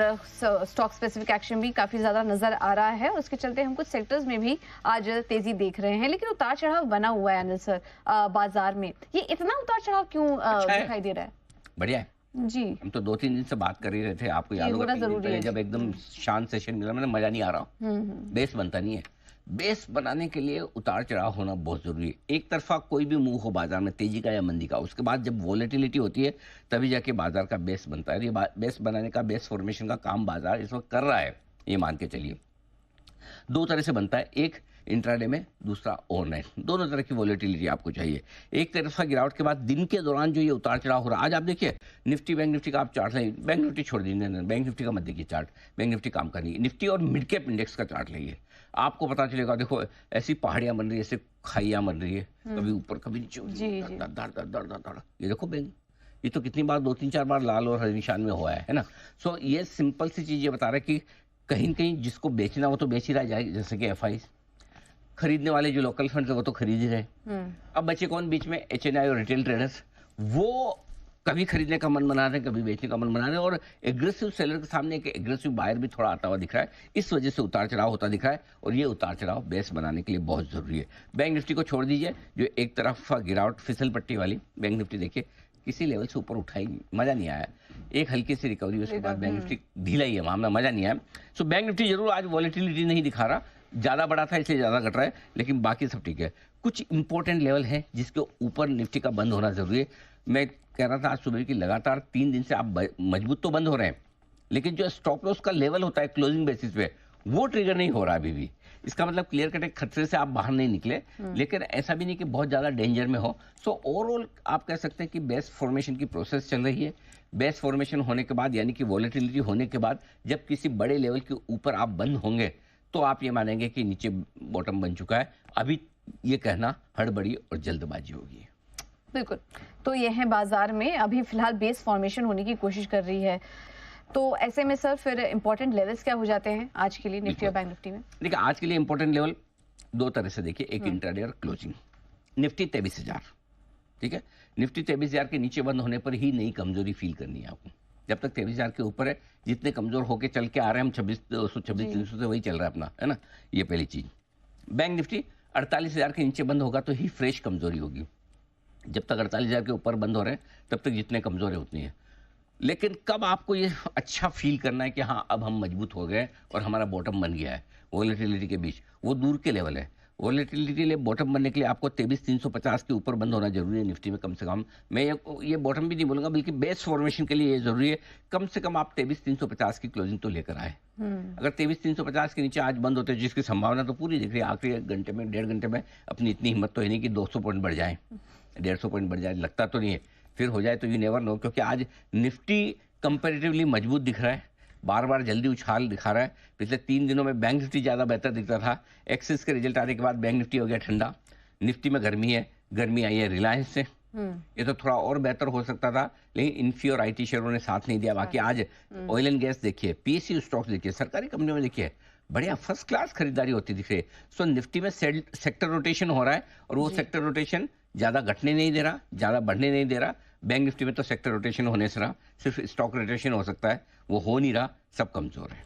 और stock specific action भी काफी ज्यादा नजर आ रहा है और उसके चलते हम कुछ सेक्टर्स में भी आज तेजी देख रहे हैं, लेकिन उतार चढ़ाव बना हुआ है अनिल सर बाजार में। ये इतना उतार चढ़ाव क्यों अच्छा है, दिखाई दे रहा है? बढ़िया है। जी हम तो 2-3 दिन से बात कर ही रहे थे, आपको जी, याद होगा होना 3 दिन जरूरी पहले है जब जी। एकदम शांत सेशन मिला, मैंने मजा नहीं आ रहा, हम्म। बेस बनता नहीं है। बेस बनाने के लिए उतार चढ़ाव होना बहुत जरूरी है। एक तरफा कोई भी मूव हो बाजार में, तेजी का या मंदी का, उसके बाद जब वॉलेटिलिटी होती है तभी जाके बाजार का बेस बनता है। ये बेस बनाने का, बेस फॉर्मेशन का काम बाजार इस वक्त कर रहा है, ये मान के चलिए। दो तरह से बनता है, एक इंट्राडे में, दूसरा ओवरनाइट। दोनों तरह की वॉलेटिलिटी आपको चाहिए। एक तरफा गिरावट के बाद दिन के दौरान जो ये उतार चढ़ाव हो रहा है, आज आप देखिए निफ्टी बैंक निफ्टी का आप चार्ट लें, बैंक निफ्टी छोड़ दीजिए, बैंक निफ्टी का मत देखिए चार्ट, बैंक निफ्टी काम कर रही है। निफ्टी और मिड कैप इंडेक्स का चार्ट लेंगे, आपको पता चलेगा। देखो ऐसी पहाड़ियां बन रही है, ऐसे खाइयां बन रही है, कभी ऊपर कभी नीचे, जी जी धड़ धड़ धड़ धड़ धड़ धड़। ये देखो बैंक, ये तो कितनी बार, 2-3-4 बार लाल और हरे निशान में हुआ है ना। सो ये सिंपल सी चीज ये बता रहा है कि कहीं न कहीं जिसको बेचना वो तो बेच ही रहा जाए, जैसे कि एफआई। खरीदने वाले जो लोकल फंड्स है वो तो खरीद ही रहे। अब बचे कौन बीच में? एचएनआई और रिटेल ट्रेडर्स। वो कभी खरीदने का मन बना रहे हैं, कभी बेचने का मन बना रहे हैं, और एग्रेसिव सेलर के सामने एक एग्रेसिव बायर भी थोड़ा आता हुआ दिख रहा है। इस वजह से उतार चढ़ाव होता दिख रहा है, और ये उतार चढ़ाव बेस बनाने के लिए बहुत जरूरी है। बैंक निफ्टी को छोड़ दीजिए, जो एक तरफ गिरावट फिसल पट्टी वाली, बैंक निफ्टी देखिए किसी लेवल से ऊपर उठाई, मजा नहीं आया। एक हल्की सी रिकवरी, उसके बाद बैंक निफ्टी ढीला ही है, मामला मजा नहीं आया। सो बैंक निफ्टी जरूर आज वॉलेटिलिटी नहीं दिखा रहा, ज्यादा बड़ा था इसलिए ज्यादा घट रहा है, लेकिन बाकी सब ठीक है। कुछ इंपॉर्टेंट लेवल है जिसके ऊपर निफ्टी का बंद होना जरूरी है। मैं कह रहा था आज सुबह की लगातार 3 दिन से आप मजबूत तो बंद हो रहे हैं, लेकिन जो स्टॉप लॉस का लेवल होता है क्लोजिंग बेसिस पे, वो ट्रिगर नहीं हो रहा अभी भी। इसका मतलब क्लियर कट एक खतरे से आप बाहर नहीं निकले, लेकिन ऐसा भी नहीं कि बहुत ज्यादा डेंजर में हो। सो ओवरऑल आप कह सकते हैं कि बेस फॉर्मेशन की प्रोसेस चल रही है। बेस फॉर्मेशन होने के बाद, यानी कि वॉलेटिलिटी होने के बाद, जब किसी बड़े लेवल के ऊपर आप बंद होंगे तो आप ये मानेंगे कि नीचे बॉटम बन चुका है। अभी ये कहना हड़बड़ी और जल्दबाजी होगी। बिल्कुल। तो ये है बाजार में अभी फिलहाल बेस फॉर्मेशन होने की कोशिश कर रही है, तो ऐसे में सर फिर इंपॉर्टेंट लेवल्स क्या हो जाते हैं आज के लिए निफ्टी और बैंक निफ्टी में? देखिए आज के लिए इंपॉर्टेंट लेवल दो तरह से देखिए, एक इंट्राडे और क्लोजिंग। निफ्टी 23,000, ठीक है। निफ्टी 23,000 के नीचे बंद होने पर ही नई कमजोरी फील करनी है आपको। जब तक 23,000 के ऊपर है, जितने कमजोर होके चल के आ रहे हैं हम, 26,200 26,300 से वही चल रहा है अपना, है ना। ये पहली चीज। बैंक निफ्टी 48,000 के नीचे बंद होगा तो ही फ्रेश कमजोरी होगी। जब तक 48,000 के ऊपर बंद हो रहे हैं तब तक जितने कमजोर है उतनी है। लेकिन कब आपको ये अच्छा फील करना है कि हाँ अब हम मजबूत हो गए और हमारा बॉटम बन गया है वॉलेटिलिटी के बीच, वो दूर के लेवल है। वॉलेटिलिटी के लिए बॉटम बनने के लिए आपको 23,350 के ऊपर बंद होना जरूरी है निफ्टी में, कम से कम। मैं ये बॉटम भी नहीं बोलूंगा, बल्कि बेस फॉर्मेशन के लिए ये जरूरी है। कम से कम आप 23,350 की क्लोजिंग तो लेकर आए। अगर 23,350 के नीचे आज बंद होते, जिसकी संभावना तो पूरी दिख रही है, आखिरी 1 घंटे में, 1.5 घंटे में अपनी इतनी हिम्मत तो है नहीं कि 200 पॉइंट बढ़ जाए, 150 पॉइंट बढ़ जाए, लगता तो नहीं है। फिर हो जाए तो यू नेवर नो, क्योंकि आज निफ्टी कंपैरेटिवली मजबूत दिख रहा है, बार बार जल्दी उछाल दिखा रहा है। पिछले 3 दिनों में बैंक निफ्टी ज्यादा बेहतर दिखता था, एक्सिस के रिजल्ट आने के बाद बैंक निफ्टी हो गया ठंडा। निफ्टी में गर्मी है, गर्मी आई है रिलायंस से, ये तो थोड़ा और बेहतर हो सकता था, लेकिन इन्फी और आईटी शेयरों ने साथ नहीं दिया। बाकी आज ऑयल एंड गैस देखिए, पीएसयू स्टॉक्स देखिए, सरकारी कंपनियों में देखिए, बढ़िया फर्स्ट क्लास खरीदारी होती दिख रही है। सो निफ्टी में सेक्टर रोटेशन हो रहा है, और वो सेक्टर रोटेशन ज्यादा घटने नहीं दे रहा, ज्यादा बढ़ने नहीं दे रहा। बैंक निफ्टी में तो सेक्टर रोटेशन होने से रहा, सिर्फ स्टॉक रोटेशन हो सकता है, वो हो नहीं रहा, सब कमजोर है।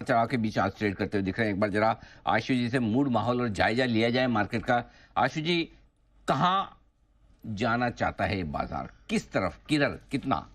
चढ़ाव के बीच आज ट्रेड करते हुए दिख रहे हैं। एक बार जरा आशु जी से मूड, माहौल और जायजा लिया जाए मार्केट का। आशु जी, कहाँ जाना चाहता है ये बाजार, किस तरफ, किधर, कितना?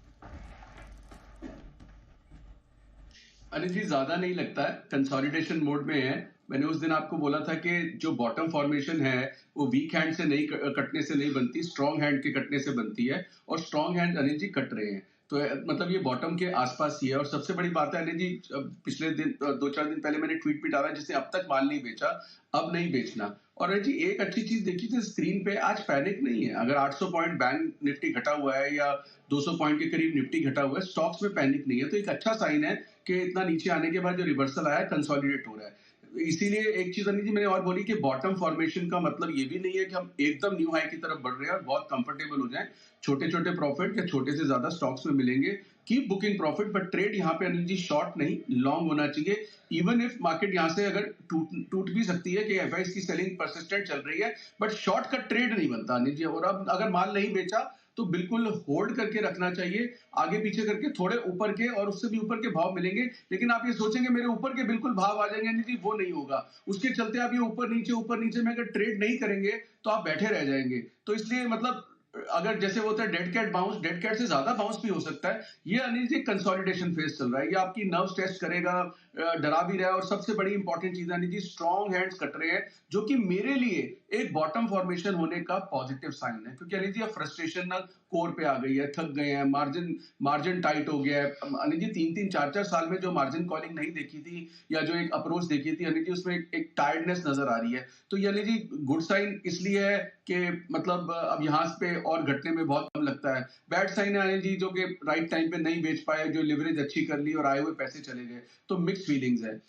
अनिल जी, ज्यादा नहीं लगता है, कंसोलिडेशन मोड में है। मैंने उस दिन आपको बोला था कि जो बॉटम फॉर्मेशन है वो वीक हैंड से नहीं कटने से नहीं बनती, स्ट्रॉन्ग हैंड के कटने से बनती है, और strong hand Anil ji cut रहे हैं। तो मतलब ये बॉटम के आसपास ही है। और सबसे बड़ी बात है अनिल जी, पिछले दिन 2-4 दिन पहले मैंने ट्वीट भी डाला, जिसने अब तक माल नहीं बेचा अब नहीं बेचना। और अनिल जी एक अच्छी चीज देखी थी स्क्रीन पे, आज पैनिक नहीं है। अगर 800 पॉइंट बैंक निफ्टी घटा हुआ है या 200 पॉइंट के करीब निफ्टी घटा हुआ है, स्टॉक्स में पैनिक नहीं है, तो एक अच्छा साइन है कि इतना नीचे आने के बाद जो रिवर्सल आया, कंसोलिडेट हो रहा है। इसीलिए एक चीज अनिल जी मैंने और बोली कि बॉटम फॉर्मेशन का मतलब ये भी नहीं है कि हम एकदम न्यू हाई की तरफ बढ़ रहे हैं और बहुत कंफर्टेबल हो जाएं। छोटे छोटे प्रॉफिट या छोटे से ज्यादा स्टॉक्स में मिलेंगे, keep booking profit, but trade यहाँ पे अनिल जी शॉर्ट नहीं लॉन्ग होना चाहिए। इवन इफ मार्केट यहाँ से अगर टूट भी सकती है कि एफआईएस की सेलिंग परसिस्टेंट चल रही है, बट शॉर्ट का ट्रेड नहीं बनता अनिल जी। और अब अगर माल नहीं बेचा तो बिल्कुल होल्ड करके रखना चाहिए, आगे पीछे करके थोड़े ऊपर के और उससे भी ऊपर के भाव मिलेंगे। लेकिन आप ये सोचेंगे मेरे ऊपर के बिल्कुल भाव आ जाएंगे, नहीं, वो नहीं होगा। उसके चलते आप ये ऊपर नीचे में अगर ट्रेड नहीं करेंगे तो आप बैठे रह जाएंगे। तो इसलिए मतलब अगर जैसे वो होता है dead cat bounce, dead cat से ज्यादा बाउंस भी हो सकता है। ये अनिल जी कंसोलिडेशन फेज चल रहा है, ये आपकी नर्व्स टेस्ट करेगा, डरा भी रहा है। और सबसे बड़ी इंपॉर्टेंट चीज Anil ji, strong hands cut रहे हैं, जो कि मेरे लिए एक बॉटम फॉर्मेशन होने का पॉजिटिव साइन है। क्योंकि अनिल जी अब फ्रस्ट्रेशन ना कोर पे आ गई है, थक गए हैं, मार्जिन टाइट हो गया है। अनिल जी 3-4 साल में जो मार्जिन कॉलिंग नहीं देखी थी या जो एक अप्रोच देखी थी अनिल जी, उसमें एक टायर्डनेस नजर आ रही है। तो ये अनिल जी गुड साइन इसलिए है कि मतलब अब यहाँ पे और घटने में बहुत कम लगता है। बैड साइन है अनिल जी जो कि राइट टाइम पे नहीं बेच पाए, जो लिवरेज अच्छी कर ली और आए हुए पैसे चले गए। तो मिक्स फीलिंग्स है।